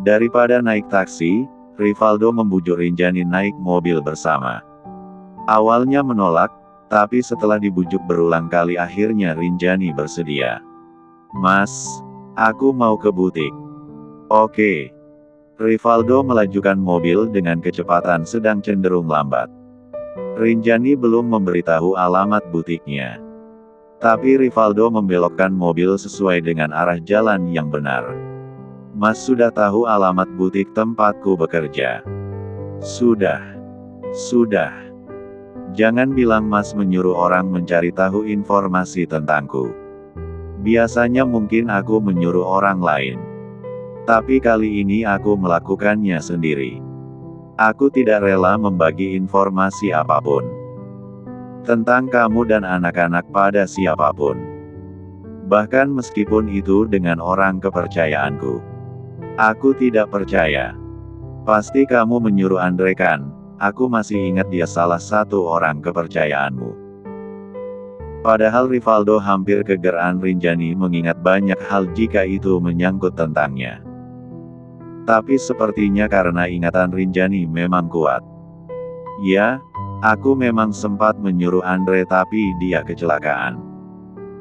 Daripada naik taksi, Rivaldo membujuk Rinjani naik mobil bersama. Awalnya menolak, tapi setelah dibujuk berulang kali akhirnya Rinjani bersedia. "Mas, aku mau ke butik." "Oke." Rivaldo melajukan mobil dengan kecepatan sedang cenderung lambat. Rinjani belum memberitahu alamat butiknya. Tapi Rivaldo membelokkan mobil sesuai dengan arah jalan yang benar. "Mas sudah tahu alamat butik tempatku bekerja?" "Sudah. Sudah. Jangan bilang Mas menyuruh orang mencari tahu informasi tentangku. Biasanya mungkin aku menyuruh orang lain. Tapi kali ini aku melakukannya sendiri. Aku tidak rela membagi informasi apapun tentang kamu dan anak-anak pada siapapun. Bahkan meskipun itu dengan orang kepercayaanku. Aku tidak percaya. Pasti kamu menyuruh Andre kan? Aku masih ingat dia salah satu orang kepercayaanmu." Padahal Rivaldo hampir kegeran Rinjani mengingat banyak hal jika itu menyangkut tentangnya. Tapi sepertinya karena ingatan Rinjani memang kuat. "Ya, aku memang sempat menyuruh Andre tapi dia kecelakaan."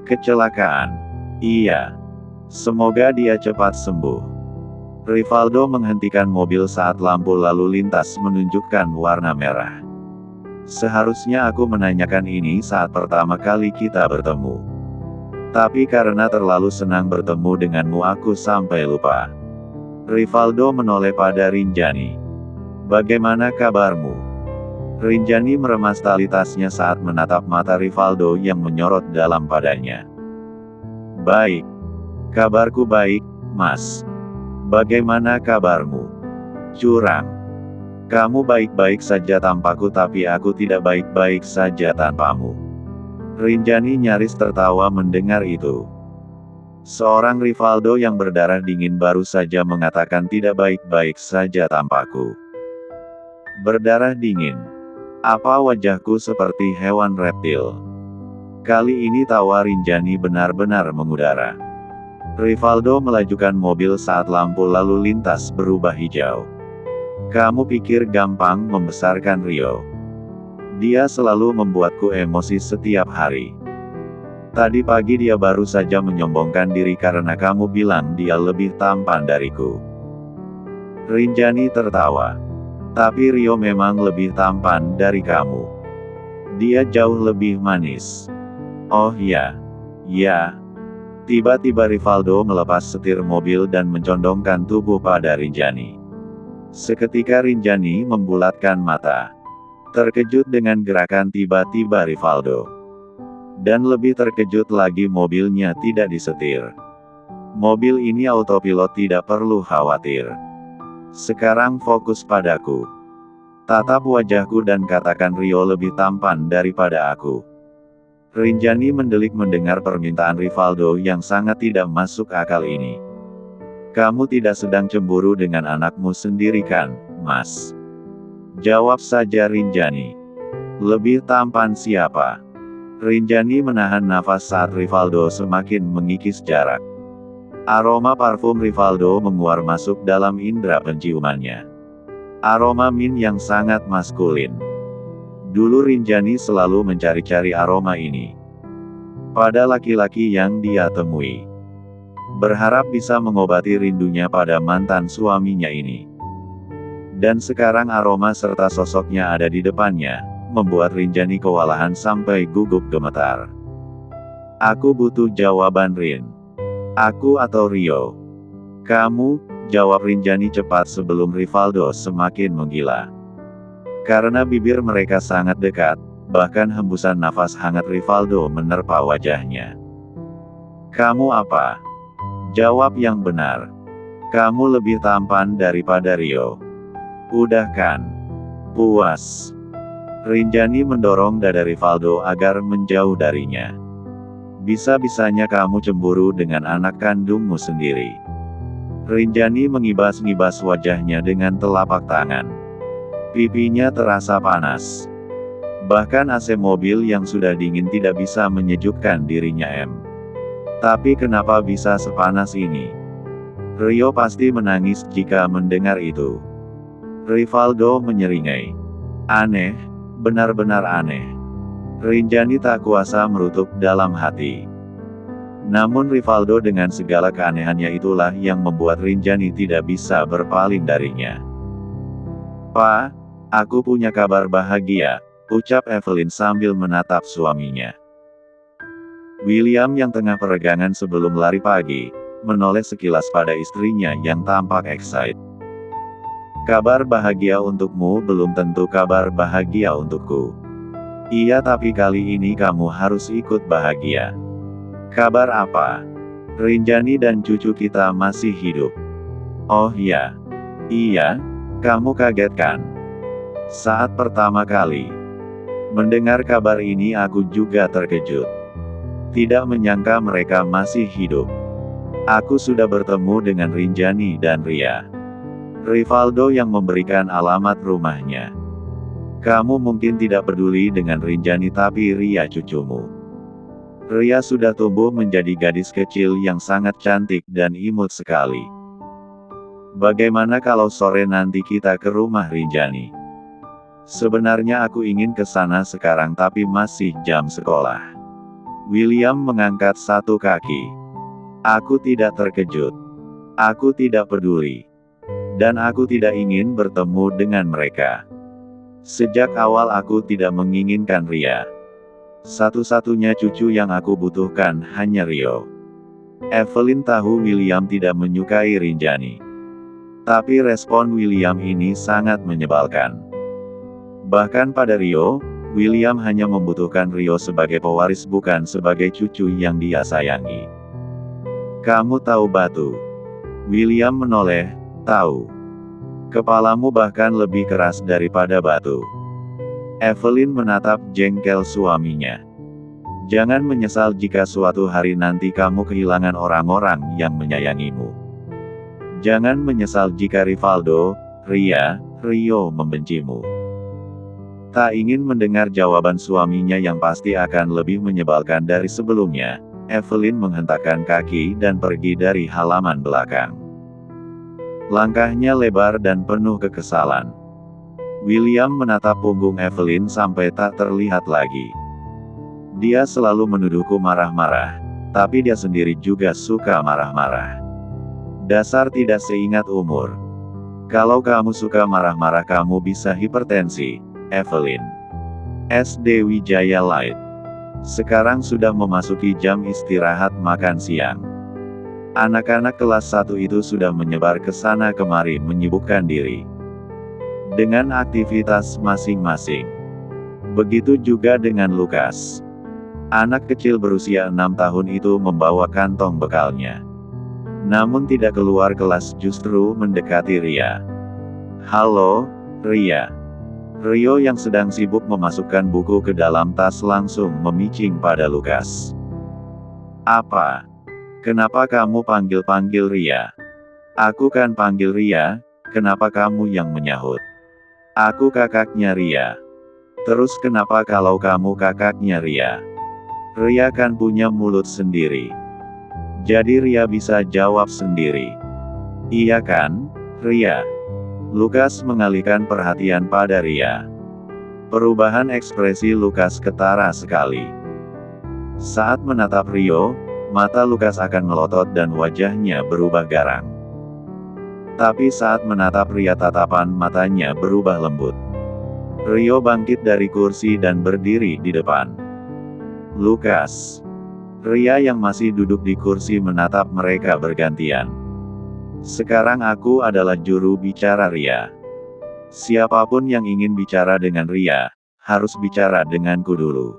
"Kecelakaan?" "Iya. Semoga dia cepat sembuh." Rivaldo menghentikan mobil saat lampu lalu lintas menunjukkan warna merah. "Seharusnya aku menanyakan ini saat pertama kali kita bertemu. Tapi karena terlalu senang bertemu denganmu aku sampai lupa." Rivaldo menoleh pada Rinjani. "Bagaimana kabarmu?" Rinjani meremas tali tasnya saat menatap mata Rivaldo yang menyorot dalam padanya. "Baik. Kabarku baik, Mas. Bagaimana kabarmu?" "Curang. Kamu baik-baik saja tanpaku tapi aku tidak baik-baik saja tanpamu." Rinjani nyaris tertawa mendengar itu. Seorang Rivaldo yang berdarah dingin baru saja mengatakan tidak baik-baik saja tanpaku. Berdarah dingin. Apa wajahku seperti hewan reptil? Kali ini tawa Rinjani benar-benar mengudara. Rivaldo melajukan mobil saat lampu lalu lintas berubah hijau. "Kamu pikir gampang membesarkan Rio? Dia selalu membuatku emosi setiap hari. Tadi pagi dia baru saja menyombongkan diri karena kamu bilang dia lebih tampan dariku." Rinjani tertawa. "Tapi Rio memang lebih tampan dari kamu. Dia jauh lebih manis." "Oh ya. Ya." Tiba-tiba Rivaldo melepas setir mobil dan mencondongkan tubuh pada Rinjani. Seketika Rinjani membulatkan mata. Terkejut dengan gerakan tiba-tiba Rivaldo. Dan lebih terkejut lagi mobilnya tidak disetir. "Mobil ini autopilot tidak perlu khawatir. Sekarang fokus padaku. Tatap wajahku dan katakan Rio lebih tampan daripada aku." Rinjani mendelik mendengar permintaan Rivaldo yang sangat tidak masuk akal ini. "Kamu tidak sedang cemburu dengan anakmu sendiri kan, Mas?" "Jawab saja Rinjani. Lebih tampan siapa?" Rinjani menahan nafas saat Rivaldo semakin mengikis jarak. Aroma parfum Rivaldo menguar masuk dalam indera penciumannya. Aroma min yang sangat maskulin. Dulu Rinjani selalu mencari-cari aroma ini pada laki-laki yang dia temui. Berharap bisa mengobati rindunya pada mantan suaminya ini. Dan sekarang aroma serta sosoknya ada di depannya, membuat Rinjani kewalahan sampai gugup gemetar. "Aku butuh jawaban Rin. Aku atau Rio?" "Kamu," jawab Rinjani cepat sebelum Rivaldo semakin menggila. Karena bibir mereka sangat dekat, bahkan hembusan nafas hangat Rivaldo menerpa wajahnya. "Kamu apa?" "Jawab yang benar. Kamu lebih tampan daripada Rio. Udah kan? Puas?" Rinjani mendorong dada Rivaldo agar menjauh darinya. "Bisa-bisanya kamu cemburu dengan anak kandungmu sendiri." Rinjani mengibas-ngibas wajahnya dengan telapak tangan. Pipinya terasa panas. Bahkan AC mobil yang sudah dingin tidak bisa menyejukkan dirinya. Tapi kenapa bisa sepanas ini? Rio pasti menangis jika mendengar itu. Rivaldo menyeringai. Aneh, benar-benar aneh. Rinjani tak kuasa merutuk dalam hati. Namun Rivaldo dengan segala keanehannya itulah yang membuat Rinjani tidak bisa berpaling darinya. "Pak, aku punya kabar bahagia," ucap Evelyn sambil menatap suaminya. William yang tengah peregangan sebelum lari pagi, menoleh sekilas pada istrinya yang tampak excited. "Kabar bahagia untukmu belum tentu kabar bahagia untukku." "Iya, tapi kali ini kamu harus ikut bahagia." "Kabar apa?" "Rinjani dan cucu kita masih hidup." "Oh ya. Iya, kamu kaget kan?" "Saat pertama kali mendengar kabar ini aku juga terkejut. Tidak menyangka mereka masih hidup. Aku sudah bertemu dengan Rinjani dan Ria." Rivaldo yang memberikan alamat rumahnya. "Kamu mungkin tidak peduli dengan Rinjani, tapi Ria cucumu. Ria sudah tumbuh menjadi gadis kecil yang sangat cantik dan imut sekali. Bagaimana kalau sore nanti kita ke rumah Rinjani?" "Sebenarnya aku ingin ke sana sekarang tapi masih jam sekolah." William mengangkat satu kaki. "Aku tidak terkejut. Aku tidak peduli. Dan aku tidak ingin bertemu dengan mereka. Sejak awal aku tidak menginginkan Ria. Satu-satunya cucu yang aku butuhkan hanya Rio." Evelyn tahu William tidak menyukai Rinjani. Tapi respon William ini sangat menyebalkan. Bahkan pada Rio, William hanya membutuhkan Rio sebagai pewaris bukan sebagai cucu yang dia sayangi. "Kamu tahu batu?" William menoleh. "Tahu. Kepalamu bahkan lebih keras daripada batu." Evelyn menatap jengkel suaminya. "Jangan menyesal jika suatu hari nanti kamu kehilangan orang-orang yang menyayangimu. Jangan menyesal jika Rivaldo, Ria, Rio membencimu." Tak ingin mendengar jawaban suaminya yang pasti akan lebih menyebalkan dari sebelumnya, Evelyn menghentakkan kaki dan pergi dari halaman belakang. Langkahnya lebar dan penuh kekesalan. William menatap punggung Evelyn sampai tak terlihat lagi. Dia selalu menuduhku marah-marah, tapi dia sendiri juga suka marah-marah. Dasar tidak seingat umur. Kalau kamu suka marah-marah kamu bisa hipertensi, Evelyn. SD Wijaya Light. Sekarang sudah memasuki jam istirahat makan siang. Anak-anak kelas 1 itu sudah menyebar ke sana kemari menyibukkan diri dengan aktivitas masing-masing. Begitu juga dengan Lukas. Anak kecil berusia 6 tahun itu membawa kantong bekalnya. Namun tidak keluar kelas, justru mendekati Ria. "Halo, Ria." Rio yang sedang sibuk memasukkan buku ke dalam tas langsung memicing pada Lukas. "Apa? Kenapa kamu panggil-panggil Ria?" "Aku kan panggil Ria, kenapa kamu yang menyahut?" "Aku kakaknya Ria." "Terus kenapa kalau kamu kakaknya Ria? Ria kan punya mulut sendiri. Jadi Ria bisa jawab sendiri. Iya kan, Ria?" Lukas mengalihkan perhatian pada Ria. Perubahan ekspresi Lukas ketara sekali. Saat menatap Rio, mata Lukas akan melotot dan wajahnya berubah garang. Tapi saat menatap Ria tatapan matanya berubah lembut. Rio bangkit dari kursi dan berdiri di depan Lukas. Ria yang masih duduk di kursi menatap mereka bergantian. "Sekarang aku adalah juru bicara Ria. Siapapun yang ingin bicara dengan Ria, harus bicara denganku dulu."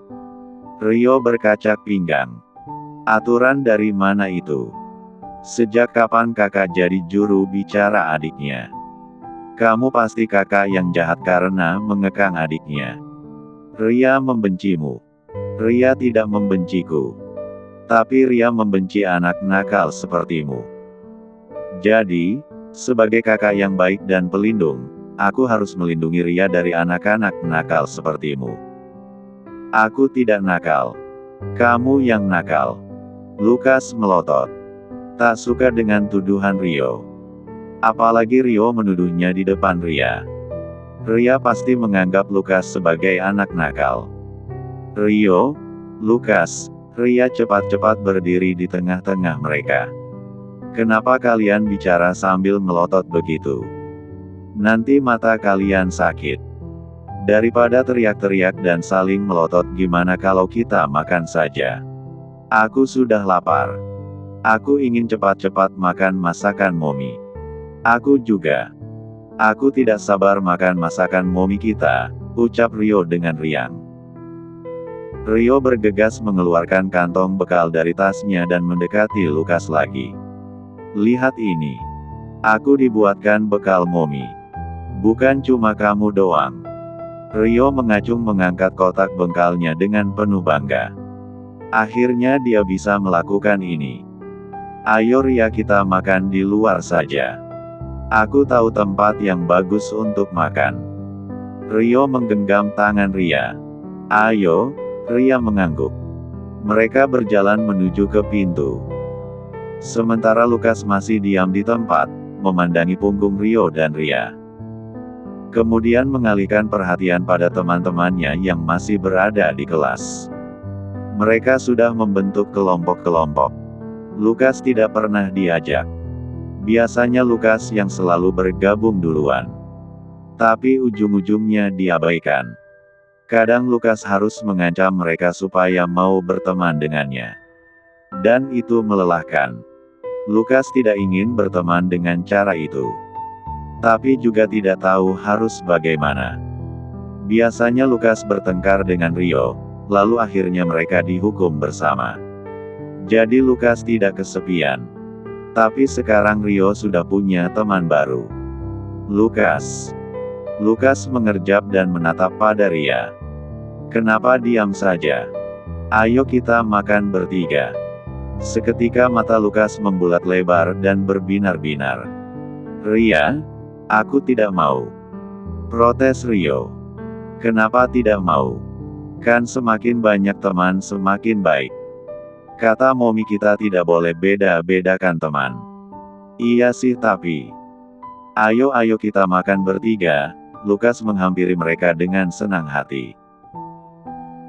Rio berkacak pinggang. "Aturan dari mana itu? Sejak kapan kakak jadi juru bicara adiknya? Kamu pasti kakak yang jahat karena mengekang adiknya." "Ria membencimu." "Ria tidak membenciku. Tapi Ria membenci anak nakal sepertimu. Jadi, sebagai kakak yang baik dan pelindung, aku harus melindungi Ria dari anak-anak nakal sepertimu." "Aku tidak nakal. Kamu yang nakal." Lukas melotot. Tak suka dengan tuduhan Rio. Apalagi Rio menuduhnya di depan Ria. Ria pasti menganggap Lukas sebagai anak nakal. Rio, Lukas, Ria cepat-cepat berdiri di tengah-tengah mereka. Kenapa kalian bicara sambil melotot begitu? Nanti mata kalian sakit. Daripada teriak-teriak dan saling melotot, gimana kalau kita makan saja? Aku sudah lapar. Aku ingin cepat-cepat makan masakan Momi. Aku juga. Aku tidak sabar makan masakan Momi kita, ucap Rio dengan riang. Rio bergegas mengeluarkan kantong bekal dari tasnya dan mendekati Lukas lagi. Lihat ini. Aku dibuatkan bekal Momi. Bukan cuma kamu doang. Rio mengacung mengangkat kotak bekalnya dengan penuh bangga. Akhirnya dia bisa melakukan ini. Ayo Ria, kita makan di luar saja. Aku tahu tempat yang bagus untuk makan. Rio menggenggam tangan Ria. Ayo, Ria mengangguk. Mereka berjalan menuju ke pintu. Sementara Lukas masih diam di tempat, memandangi punggung Rio dan Ria. Kemudian mengalihkan perhatian pada teman-temannya yang masih berada di kelas. Mereka sudah membentuk kelompok-kelompok. Lukas tidak pernah diajak. Biasanya Lukas yang selalu bergabung duluan. Tapi ujung-ujungnya diabaikan. Kadang Lukas harus mengancam mereka supaya mau berteman dengannya. Dan itu melelahkan. Lukas tidak ingin berteman dengan cara itu. Tapi juga tidak tahu harus bagaimana. Biasanya Lukas bertengkar dengan Rio, lalu akhirnya mereka dihukum bersama. Jadi Lukas tidak kesepian. Tapi sekarang Rio sudah punya teman baru. Lukas. Lukas mengerjap dan menatap pada Ria. Kenapa diam saja? Ayo kita makan bertiga. Seketika mata Lukas membulat lebar dan berbinar-binar. Ria, aku tidak mau. Protes Rio. Kenapa tidak mau? Kan semakin banyak teman semakin baik. Kata Momi kita tidak boleh beda-bedakan teman. Iya sih tapi. Ayo kita makan bertiga. Lukas menghampiri mereka dengan senang hati.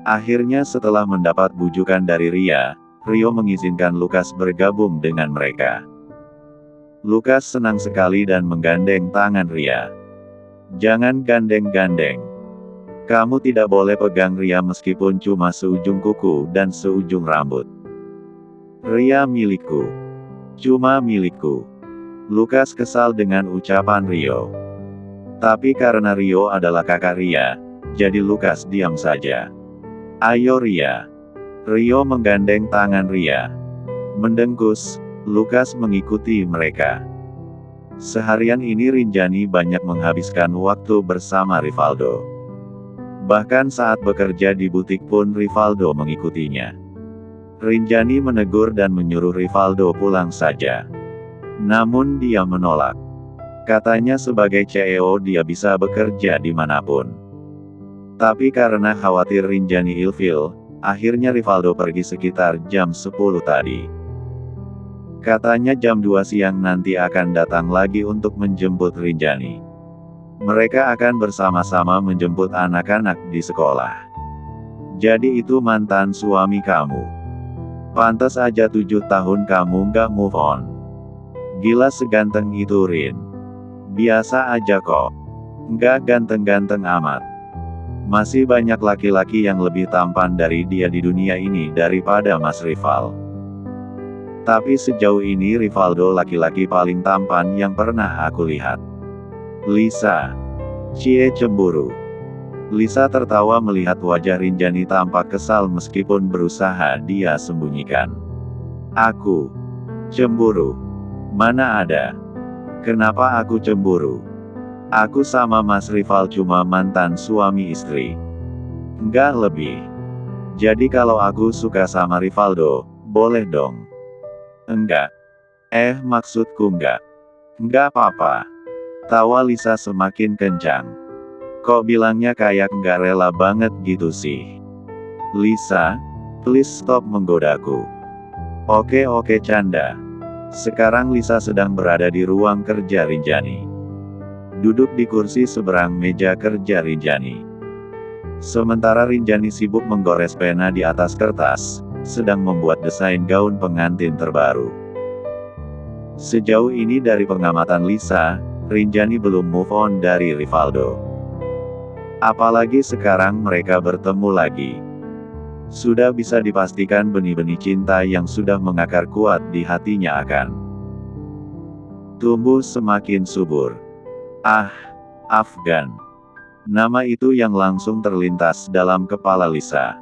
Akhirnya setelah mendapat bujukan dari Ria, Rio mengizinkan Lukas bergabung dengan mereka. Lukas senang sekali dan menggandeng tangan Ria. Jangan gandeng-gandeng. Kamu tidak boleh pegang Ria meskipun cuma seujung kuku dan seujung rambut. Ria milikku. Cuma milikku. Lukas kesal dengan ucapan Rio. Tapi karena Rio adalah kakak Ria, jadi Lukas diam saja. Ayo Ria. Rio menggandeng tangan Ria. Mendengkus, Lukas mengikuti mereka. Seharian ini Rinjani banyak menghabiskan waktu bersama Rivaldo. Bahkan saat bekerja di butik pun Rivaldo mengikutinya. Rinjani menegur dan menyuruh Rivaldo pulang saja. Namun dia menolak. Katanya sebagai CEO dia bisa bekerja dimanapun. Tapi karena khawatir Rinjani ilfil, akhirnya Rivaldo pergi sekitar jam 10 tadi. Katanya jam 2 siang nanti akan datang lagi untuk menjemput Rinjani. Mereka akan bersama-sama menjemput anak-anak di sekolah. Jadi itu mantan suami kamu. Pantas aja 7 tahun kamu nggak move on. Gila seganteng itu Rin. Biasa aja kok. Nggak ganteng-ganteng amat. Masih banyak laki-laki yang lebih tampan dari dia di dunia ini daripada Mas Rival. Tapi sejauh ini Rivaldo laki-laki paling tampan yang pernah aku lihat. Lisa. Cie cemburu. Lisa tertawa melihat wajah Rinjani tampak kesal meskipun berusaha dia sembunyikan. Aku cemburu. Mana ada? Kenapa aku cemburu? Aku sama Mas Rival cuma mantan suami istri. Enggak lebih. Jadi kalau aku suka sama Rivaldo, boleh dong? Enggak. Maksudku enggak. Enggak apa-apa. Tawa Lisa semakin kencang. Kok bilangnya kayak nggak rela banget gitu sih? Lisa, please stop menggodaku. Oke canda. Sekarang Lisa sedang berada di ruang kerja Rinjani. Duduk di kursi seberang meja kerja Rinjani. Sementara Rinjani sibuk menggores pena di atas kertas, sedang membuat desain gaun pengantin terbaru. Sejauh ini dari pengamatan Lisa, Rinjani belum move on dari Rivaldo. Apalagi sekarang mereka bertemu lagi. Sudah bisa dipastikan benih-benih cinta yang sudah mengakar kuat di hatinya akan tumbuh semakin subur. Ah, Afgan. Nama itu yang langsung terlintas dalam kepala Lisa.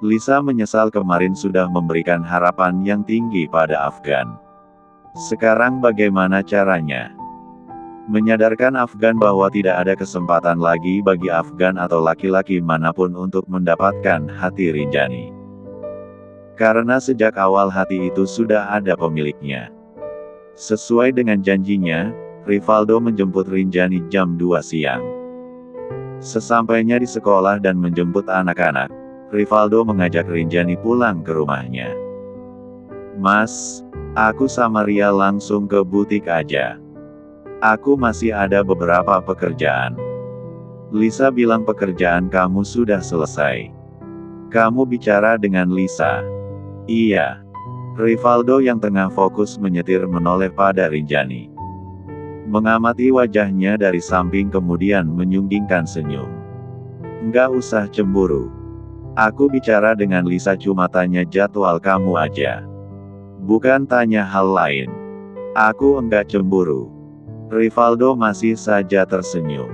Lisa menyesal kemarin sudah memberikan harapan yang tinggi pada Afgan. Sekarang bagaimana caranya? Menyadarkan Afgan bahwa tidak ada kesempatan lagi bagi Afgan atau laki-laki manapun untuk mendapatkan hati Rinjani. Karena sejak awal hati itu sudah ada pemiliknya. Sesuai dengan janjinya, Rivaldo menjemput Rinjani jam 2 siang. Sesampainya di sekolah dan menjemput anak-anak, Rivaldo mengajak Rinjani pulang ke rumahnya. "Mas, aku sama Ria langsung ke butik aja. Aku masih ada beberapa pekerjaan." Lisa bilang pekerjaan kamu sudah selesai. Kamu bicara dengan Lisa? Iya. Rivaldo yang tengah fokus menyetir menoleh pada Rinjani. Mengamati wajahnya dari samping kemudian menyunggingkan senyum. Enggak usah cemburu. Aku bicara dengan Lisa cuma tanya jadwal kamu aja. Bukan tanya hal lain. Aku enggak cemburu. Rivaldo masih saja tersenyum.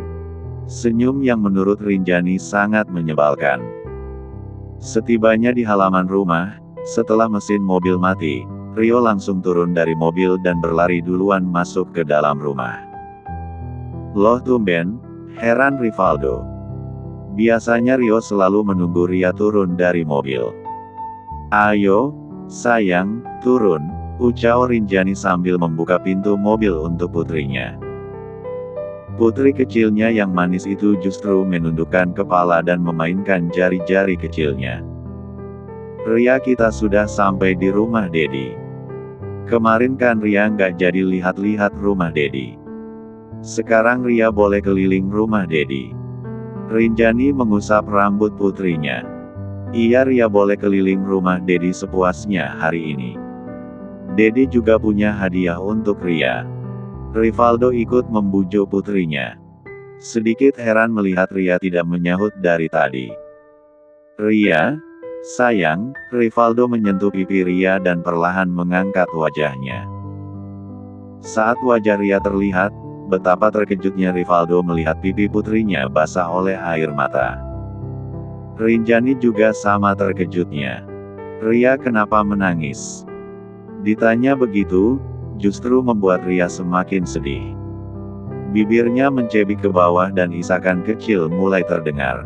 Senyum yang menurut Rinjani sangat menyebalkan. Setibanya di halaman rumah, setelah mesin mobil mati, Rio langsung turun dari mobil dan berlari duluan masuk ke dalam rumah. "Loh tumben," heran Rivaldo. Biasanya Rio selalu menunggu Ria turun dari mobil. "Ayo, sayang, turun," ucap Rinjani sambil membuka pintu mobil untuk putrinya. Putri kecilnya yang manis itu justru menundukkan kepala dan memainkan jari-jari kecilnya. "Ria, kita sudah sampai di rumah Dedi. Kemarin kan Ria nggak jadi lihat-lihat rumah Dedi. Sekarang Ria boleh keliling rumah Dedi." Rinjani mengusap rambut putrinya. "Iya, Ria boleh keliling rumah Dedi sepuasnya hari ini. Dedi juga punya hadiah untuk Ria." Rivaldo ikut membujuk putrinya. Sedikit heran melihat Ria tidak menyahut dari tadi. "Ria, sayang," Rivaldo menyentuh pipi Ria dan perlahan mengangkat wajahnya. Saat wajah Ria terlihat, betapa terkejutnya Rivaldo melihat pipi putrinya basah oleh air mata. Rinjani juga sama terkejutnya. "Ria, kenapa menangis?" Ditanya begitu, justru membuat Ria semakin sedih. Bibirnya mencebik ke bawah dan isakan kecil mulai terdengar.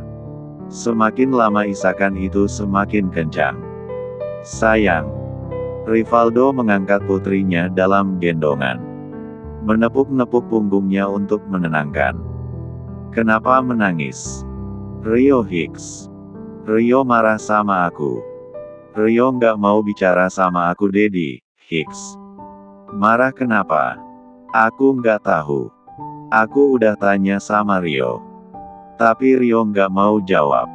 Semakin lama isakan itu semakin kencang. "Sayang." Rivaldo mengangkat putrinya dalam gendongan. Menepuk-nepuk punggungnya untuk menenangkan. "Kenapa menangis?" "Rio Hicks. Rio marah sama aku. Rio nggak mau bicara sama aku Dedi, Hicks." "Marah kenapa?" "Aku nggak tahu. Aku udah tanya sama Rio. Tapi Rio nggak mau jawab."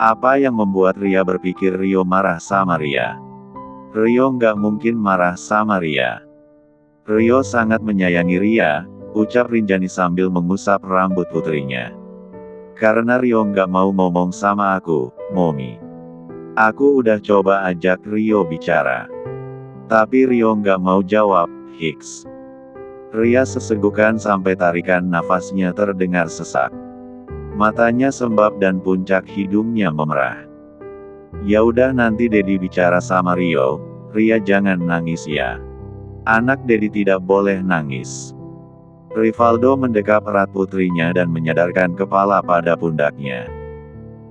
"Apa yang membuat Ria berpikir Rio marah sama Ria?" "Rio nggak mungkin marah sama Ria. Rio sangat menyayangi Ria," ucap Rinjani sambil mengusap rambut putrinya. "Karena Rio nggak mau ngomong sama aku, Momi. Aku udah coba ajak Rio bicara. Tapi Rio nggak mau jawab, Hicks." Ria sesegukan sampai tarikan nafasnya terdengar sesak. Matanya sembab dan puncak hidungnya memerah. "Ya udah, nanti Dedi bicara sama Rio. Ria jangan nangis ya. Anak Dedi tidak boleh nangis." Rivaldo mendekap erat putrinya dan menyadarkan kepala pada pundaknya.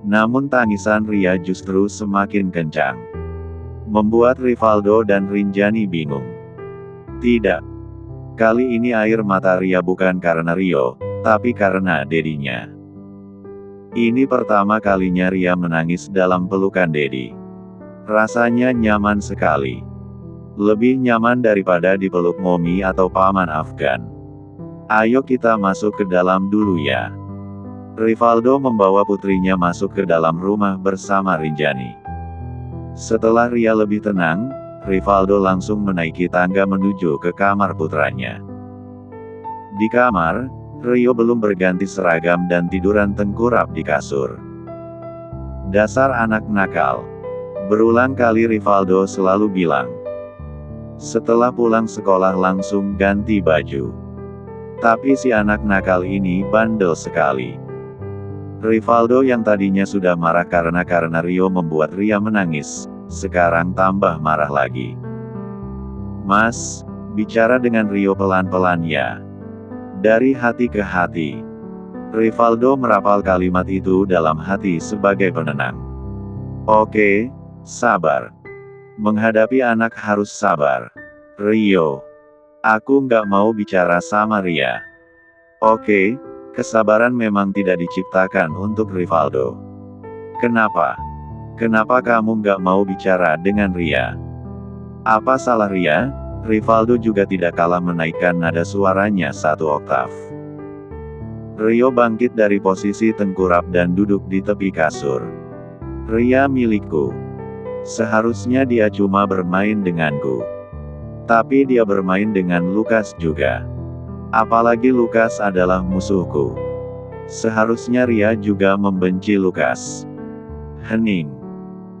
Namun tangisan Ria justru semakin kencang. Membuat Rivaldo dan Rinjani bingung. Tidak. Kali ini air mata Ria bukan karena Rio, tapi karena Dedinya. Ini pertama kalinya Ria menangis dalam pelukan Dedi. Rasanya nyaman sekali. Lebih nyaman daripada dipeluk Momi atau paman Afgan. Ayo kita masuk ke dalam dulu ya. Rivaldo membawa putrinya masuk ke dalam rumah bersama Rinjani. Setelah Ria lebih tenang, Rivaldo langsung menaiki tangga menuju ke kamar putranya. Di kamar, Rio belum berganti seragam dan tiduran tengkurap di kasur. Dasar anak nakal. Berulang kali Rivaldo selalu bilang. Setelah pulang sekolah langsung ganti baju. Tapi si anak nakal ini bandel sekali. Rivaldo yang tadinya sudah marah karena Rio membuat Ria menangis, sekarang tambah marah lagi. Mas, bicara dengan Rio pelan-pelan ya. Dari hati ke hati. Rivaldo merapal kalimat itu dalam hati sebagai penenang. Oke, sabar. Menghadapi anak harus sabar. Rio. Aku nggak mau bicara sama Ria. Oke, kesabaran memang tidak diciptakan untuk Rivaldo. Kenapa? Kenapa kamu nggak mau bicara dengan Ria? Apa salah Ria? Rivaldo juga tidak kalah menaikkan nada suaranya 1 oktav. Rio bangkit dari posisi tengkurap dan duduk di tepi kasur. Ria milikku. Seharusnya dia cuma bermain denganku. Tapi dia bermain dengan Lukas juga. Apalagi Lukas adalah musuhku. Seharusnya Ria juga membenci Lukas. Hening.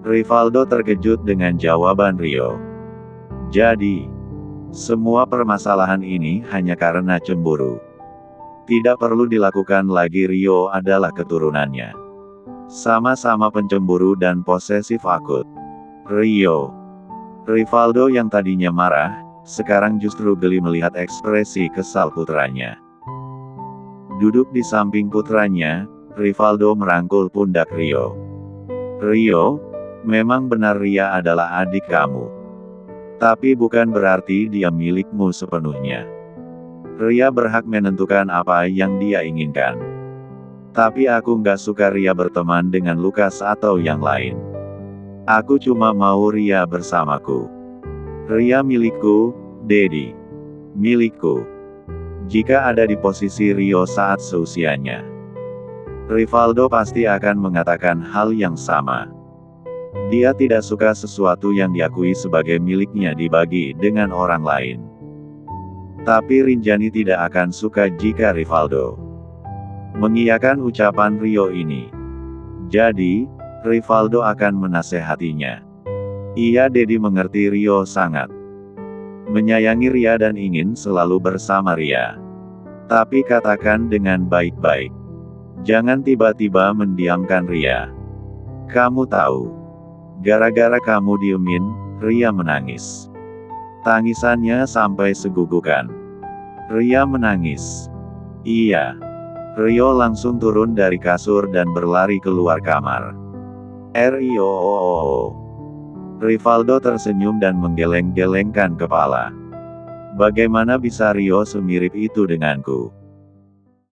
Rivaldo terkejut dengan jawaban Rio. Jadi, semua permasalahan ini hanya karena cemburu. Tidak perlu dilakukan lagi. Rio adalah keturunannya. Sama-sama pencemburu dan posesif akut. Rio. Rivaldo yang tadinya marah, sekarang justru geli melihat ekspresi kesal putranya. Duduk di samping putranya, Rivaldo merangkul pundak Rio. Rio, memang benar Ria adalah adik kamu. Tapi bukan berarti dia milikmu sepenuhnya. Ria berhak menentukan apa yang dia inginkan. Tapi aku nggak suka Ria berteman dengan Lukas atau yang lain. Aku cuma mau Ria bersamaku. Ria milikku, Dedi. Milikku. Jika ada di posisi Rio saat seusianya, Rivaldo pasti akan mengatakan hal yang sama. Dia tidak suka sesuatu yang diakui sebagai miliknya dibagi dengan orang lain. Tapi Rinjani tidak akan suka jika Rivaldo mengiyakan ucapan Rio ini. Jadi, Rivaldo akan menasehatinya. Iya, Dedi mengerti Rio sangat menyayangi Ria dan ingin selalu bersama Ria. Tapi katakan dengan baik-baik. Jangan tiba-tiba mendiamkan Ria. Kamu tahu. Gara-gara kamu diemin, Ria menangis. Tangisannya sampai segugukan. Ria menangis. Iya. Rio langsung turun dari kasur dan berlari keluar kamar. Rio. Rivaldo tersenyum dan menggeleng-gelengkan kepala. Bagaimana bisa Rio semirip itu denganku?